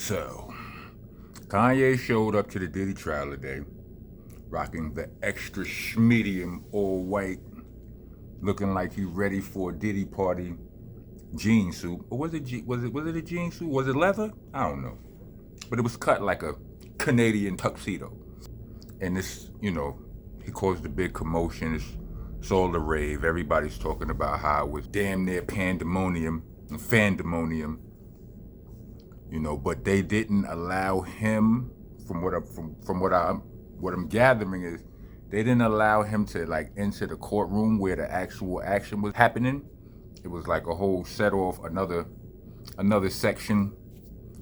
So, Kanye showed up to the Diddy trial today, rocking the extra schmedium all white, looking like he ready for a Diddy party jean suit. Or was it a jean suit? Was it leather? I don't know. But it was cut like a Canadian tuxedo. And this, he caused a big commotion. It's all the rave. Everybody's talking about how it was damn near pandemonium and fandemonium. But they didn't allow him, from what I'm gathering is, they didn't allow him to like enter the courtroom where the actual action was happening. It was like a whole set off, another section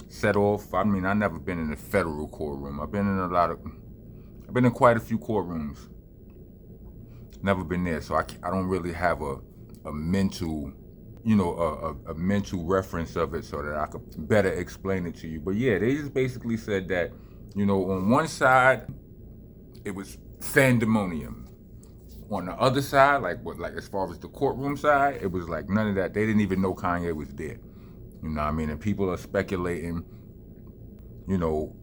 set off. I mean, I've never been in a federal courtroom. I've been in quite a few courtrooms. Never been there, so I don't really have a mental, a mental reference of it so that I could better explain it to you. But yeah, they just basically said that, on one side, it was fandemonium. On the other side, like as far as the courtroom side, it was like none of that. They didn't even know Kanye was there. You know what I mean? And people are speculating,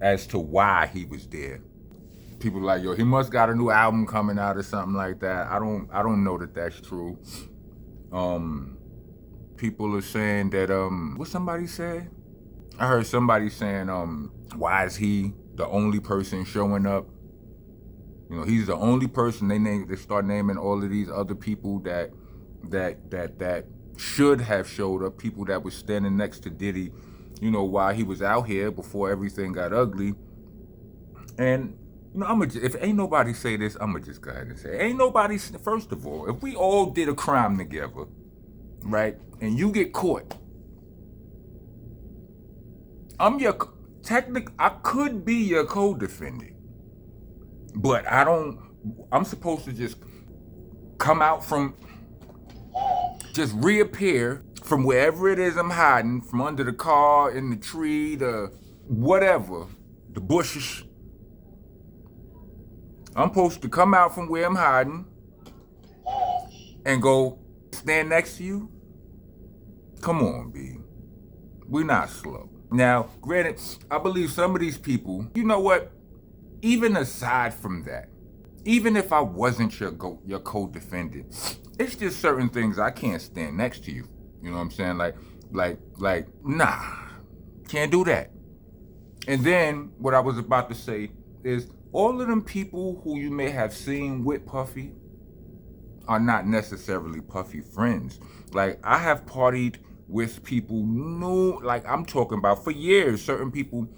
as to why he was there. People like, yo, he must got a new album coming out or something like that. I don't know that that's true. People are saying that, what somebody said? I heard somebody saying, why is he the only person showing up? He's the only person. They start naming all of these other people that should have showed up, people that was standing next to Diddy, while he was out here before everything got ugly. And if ain't nobody say this, I'ma just go ahead and say, ain't nobody. First of all, if we all did a crime together, right, and you get caught, I could be your co-defendant, but I'm supposed to just come out just reappear from wherever it is I'm hiding, from under the car, in the tree, the whatever, the bushes. I'm supposed to come out from where I'm hiding and go stand next to you? Come on, B. We're not slow. Now, granted, I believe some of these people, you know what? Even aside from that, even if I wasn't your co-defendant, it's just certain things I can't stand next to you. You know what I'm saying? Like, nah, can't do that. And then what I was about to say is, all of them people who you may have seen with Puffy are not necessarily Puffy friends. Like, I have partied with people, like I'm talking about for years, certain people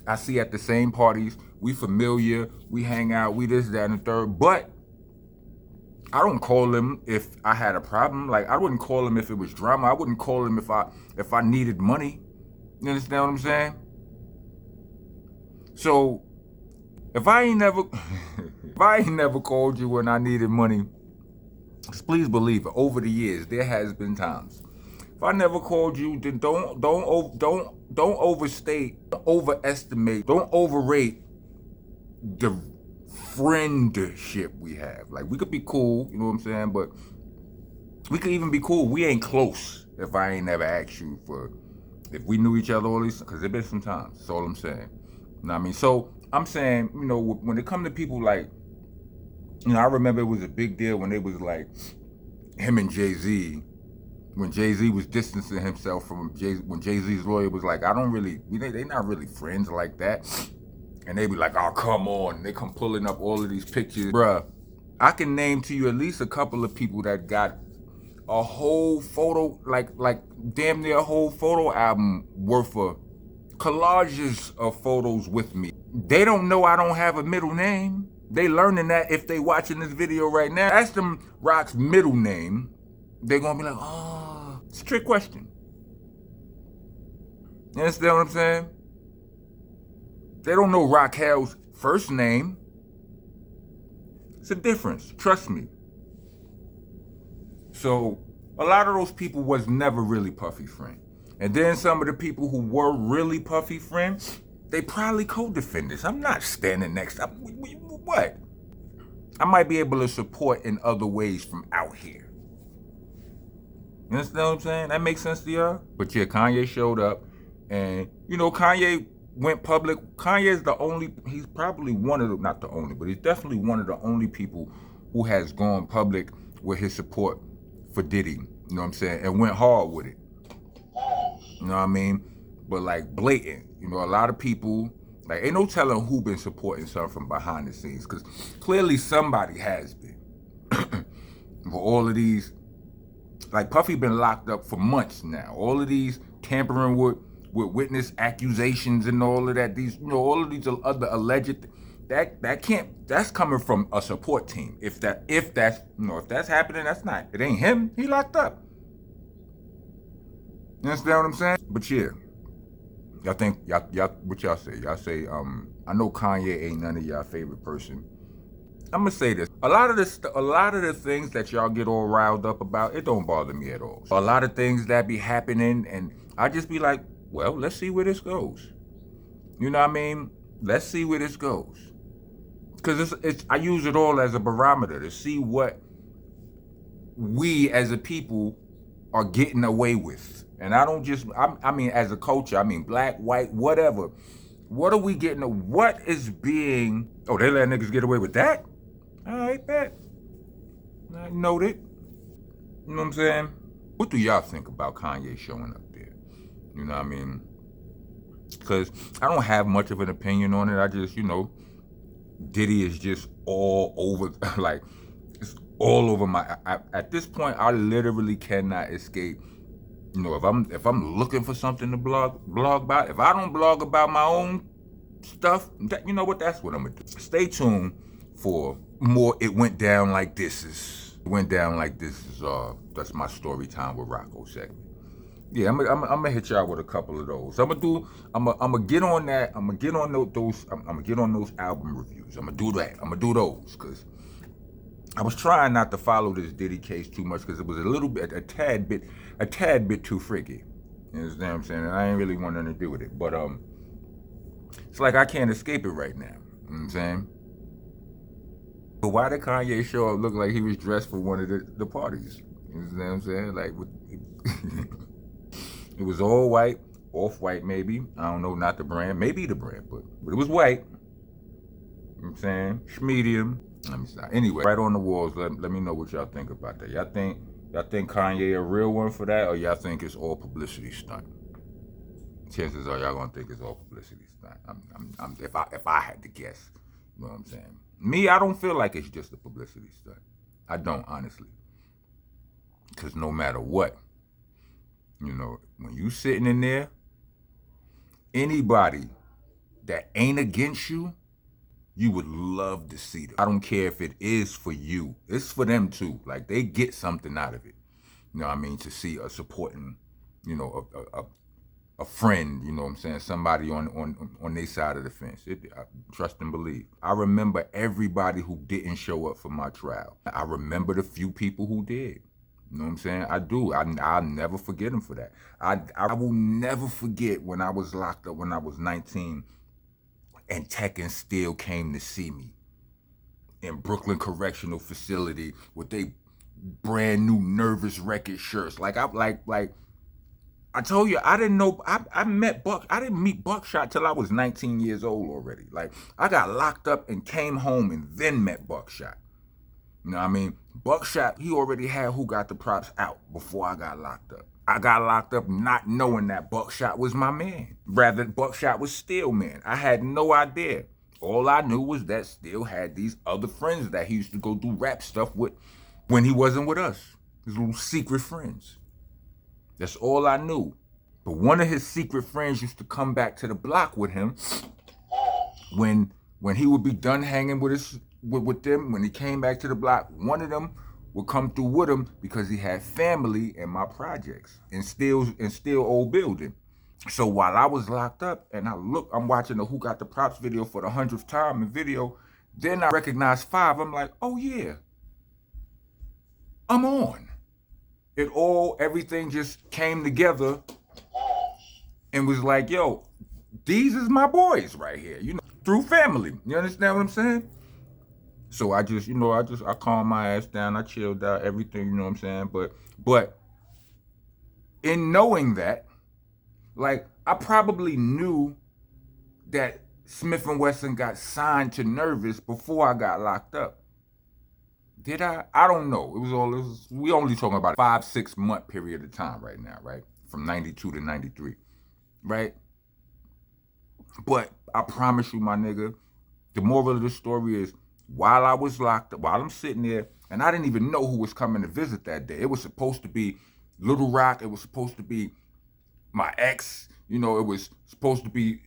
I see at the same parties. We familiar, we hang out, we this, that, and the third. But I don't call them if I had a problem. Like, I wouldn't call them if it was drama. I wouldn't call them if I needed money. You understand what I'm saying? So, if I ain't never called you when I needed money, just please believe it. Over the years, there has been times. If I never called you, then don't overstate, overestimate, don't overrate the friendship we have. Like, we could be cool, you know what I'm saying? But we could even be cool. We ain't close if I ain't never asked you if we knew each other all these, because there been some times. That's all I'm saying. You know what I mean? So I'm saying, when it come to people like, I remember it was a big deal when it was like him and Jay-Z, when Jay-Z was distancing himself from when Jay-Z's lawyer was like, they not really friends like that. And they be like, oh, come on. They come pulling up all of these pictures. Bruh, I can name to you at least a couple of people that got a whole photo, like damn near a whole photo album worth of collages of photos with me. They don't know I don't have a middle name. They learning that if they watching this video right now. Ask them Rock's middle name. They're gonna be like, oh, it's a trick question. You understand what I'm saying? They don't know Raquel's first name. It's a difference, trust me. So a lot of those people was never really Puffy's friend. And then some of the people who were really Puffy friends, they probably co-defendants. I'm not standing next to what? I might be able to support in other ways from out here. You understand what I'm saying? That makes sense to y'all? But yeah, Kanye showed up. And, Kanye went public, Kanye is the only, he's probably one of the, not the only, but he's definitely one of the only people who has gone public with his support for Diddy, you know what I'm saying, and went hard with it. You know what I mean? But like blatant, you know, a lot of people, like ain't no telling who been supporting something from behind the scenes, because clearly somebody has been. For all of these, like Puffy been locked up for months now. All of these tampering with witness accusations and all of that, these, you know, all of these other alleged, that can't, that's coming from a support team. If that's, you know, if that's happening, that's not, it ain't him, he locked up. You understand what I'm saying? But yeah, y'all think, y'all, what y'all say? Y'all say, I know Kanye ain't none of y'all favorite person. I'm gonna say this. A lot of the things that y'all get all riled up about, it don't bother me at all. A lot of things that be happening, and I just be like, well, let's see where this goes. You know what I mean? Let's see where this goes. Because I use it all as a barometer to see what we as a people are getting away with. And I don't just, I mean, as a culture, I mean, black, white, whatever. What are we getting, what is being, oh, they let niggas get away with that? All right, bet. I noted. You know what I'm saying? What do y'all think about Kanye showing up there? You know what I mean? Because I don't have much of an opinion on it. I just, you know, Diddy is just all over, like, it's all over my, at this point, I literally cannot escape. You know, if I'm looking for something to blog about, if I don't blog about my own stuff, you know what, that's what I'm gonna do. Stay tuned for more It Went Down Like This Is. It Went Down Like This Is, that's my story time with Rocco segment. Yeah, I'm gonna hit y'all with a couple of those. I'm gonna get on that. I'm gonna get on those. I'm gonna get on those album reviews. I'm gonna do that. I'm gonna do those because I was trying not to follow this Diddy case too much because it was a tad bit too freaky. You understand what I'm saying? And I ain't really want nothing to do with it. But it's like I can't escape it right now. You know what I'm saying? But why did Kanye show up look like he was dressed for one of the parties? You know what I'm saying? Like, it was all white, off-white maybe. I don't know, not the brand. Maybe the brand, but it was white. You know what I'm saying? Schmedium. Let me stop. Anyway, right on the walls, let me know what y'all think about that. Y'all think Kanye a real one for that, or y'all think it's all publicity stunt? Chances are y'all gonna think it's all publicity stunt. If I had to guess, you know what I'm saying? Me, I don't feel like it's just a publicity stunt. I don't, honestly. Because no matter what, you know, when you sitting in there, anybody that ain't against you, you would love to see them. I don't care if it is for you. It's for them too. Like, they get something out of it. You know what I mean? To see a supporting, you know, a friend, you know what I'm saying? Somebody on their side of the fence. I trust and believe. I remember everybody who didn't show up for my trial. I remember the few people who did. You know what I'm saying? I do. I'll never forget them for that. I will never forget when I was locked up when I was 19 and Tech and Steel came to see me in Brooklyn Correctional Facility with they brand new Nervous Record shirts. Like, I told you, I didn't know, I didn't meet Buckshot till I was 19 years old already. Like, I got locked up and came home and then met Buckshot. You know what I mean? Buckshot, he already had Who Got the Props out before I got locked up. I got locked up not knowing that Buckshot was my man. Rather, Buckshot was Steel man. I had no idea. All I knew was that Steel had these other friends that he used to go do rap stuff with when he wasn't with us. His little secret friends. That's all I knew. But one of his secret friends used to come back to the block with him when he would be done hanging with them. When he came back to the block, one of them would come through with him because he had family in my projects in Steel old building. So while I was locked up and I'm watching the Who Got the Props video for the 100th time in video, then I recognize 5. I'm like, oh yeah, I'm on. Everything just came together and was like, yo, these is my boys right here, you know, through family. You understand what I'm saying? So I just, you know, I calmed my ass down. I chilled out, everything, you know what I'm saying? But in knowing that, like, I probably knew that Smith & Wesson got signed to Nervous before I got locked up. Did I? I don't know. We only talking about a 5-6 month period of time right now, right? From 92 to 93, right? But I promise you, my nigga, the moral of the story is, while I was locked up, while I'm sitting there, and I didn't even know who was coming to visit that day. It was supposed to be Little Rock. It was supposed to be my ex. You know, it was supposed to be,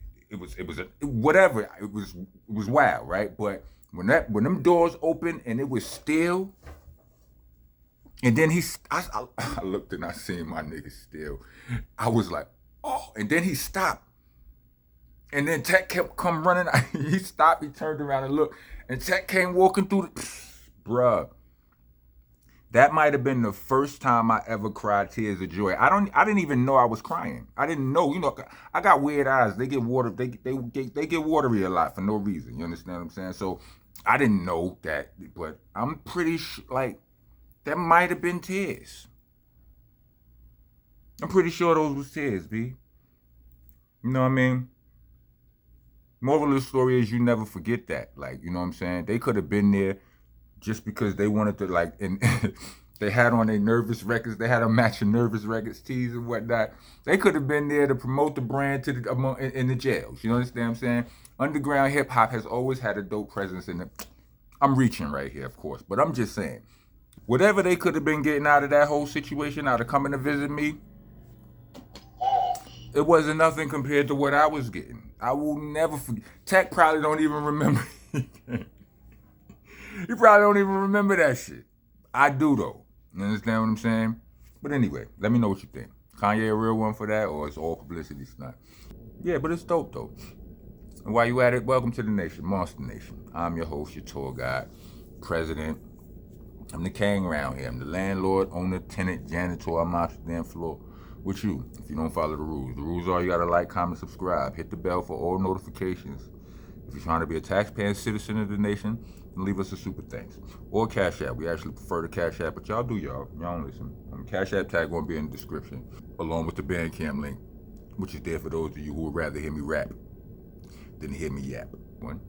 whatever. It was wild, right? But when them doors opened and it was still, and then I looked and I seen my nigga still. I was like, oh, and then he stopped. And then Tech kept come running. He stopped, he turned around and looked. And Tech came walking through bruh. That might have been the first time I ever cried tears of joy. I didn't even know I was crying. I didn't know. You know, I got weird eyes. They get water. They get watery a lot for no reason. You understand what I'm saying? So I didn't know that, but I'm pretty sure, like, that might have been tears. I'm pretty sure those was tears, B. You know what I mean? Moral of the story is, you never forget that. Like, you know what I'm saying? They could have been there just because they wanted to, like, and they had on their Nervous records. They had a matching Nervous records tees and whatnot. They could have been there to promote the brand to in the jails. You understand what I'm saying? Underground hip hop has always had a dope presence in it. I'm reaching right here, of course, but I'm just saying, whatever they could have been getting out of that whole situation, out of coming to visit me, it wasn't nothing compared to what I was getting. I will never forget. Tech probably don't even remember. You probably don't even remember that shit. I do, though. You understand what I'm saying? But anyway, let me know what you think. Kanye a real one for that, or it's all publicity stunt? Yeah, but it's dope, though. And while you at it, welcome to the nation, Monster Nation. I'm your host, your tour guide, president. I'm the king around here. I'm the landlord, owner, tenant, janitor. I'm out the damn floor with you if you don't follow the rules. The rules are, you gotta like, comment, subscribe. Hit the bell for all notifications. If you're trying to be a taxpaying citizen of the nation, then leave us a super thanks. Or Cash App. We actually prefer the Cash App, but y'all do y'all. Y'all don't listen. Cash App tag won't be in the description, along with the Bandcamp link, which is there for those of you who would rather hear me rap than hear me yap. One.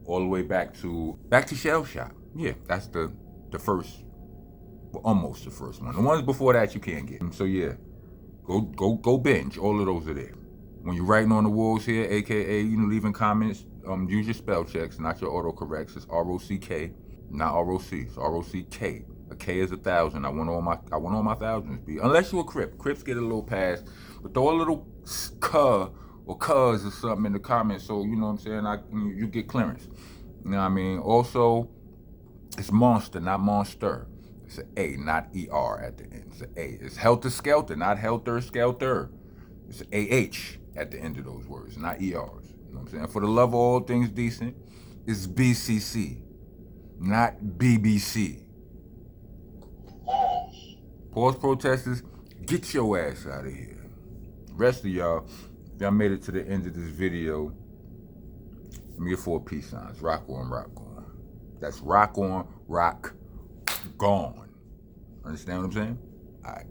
All the way back to Shell Shock. Yeah, that's the first, well, almost the first one. The ones before that you can't get. So yeah, go binge. All of those are there. When you're writing on the walls here, aka, you know, leaving comments, use your spell checks, not your autocorrects. It's R-O-C-K, not R-O-C. It's R-O-C-K. A K is 1,000. I want all my thousands. B. Unless you're a Crip. Crips get a little pass, but throw a little cuh or cuz or something in the comments, so you know what I'm saying, you get clearance. You know what I mean? Also, it's Monster, not Monster. It's an A, not ER at the end. It's an A. It's Helter Skelter, not Helter Skelter. It's an AH at the end of those words, not ERs. You know what I'm saying? For the love of all things decent, it's BCC, not BBC. Pause protesters, get your ass out of here. Rest of y'all, if y'all made it to the end of this video, let me get 4 peace signs. Rock on, rock on. That's rock on, rock gone. Understand what I'm saying? All right.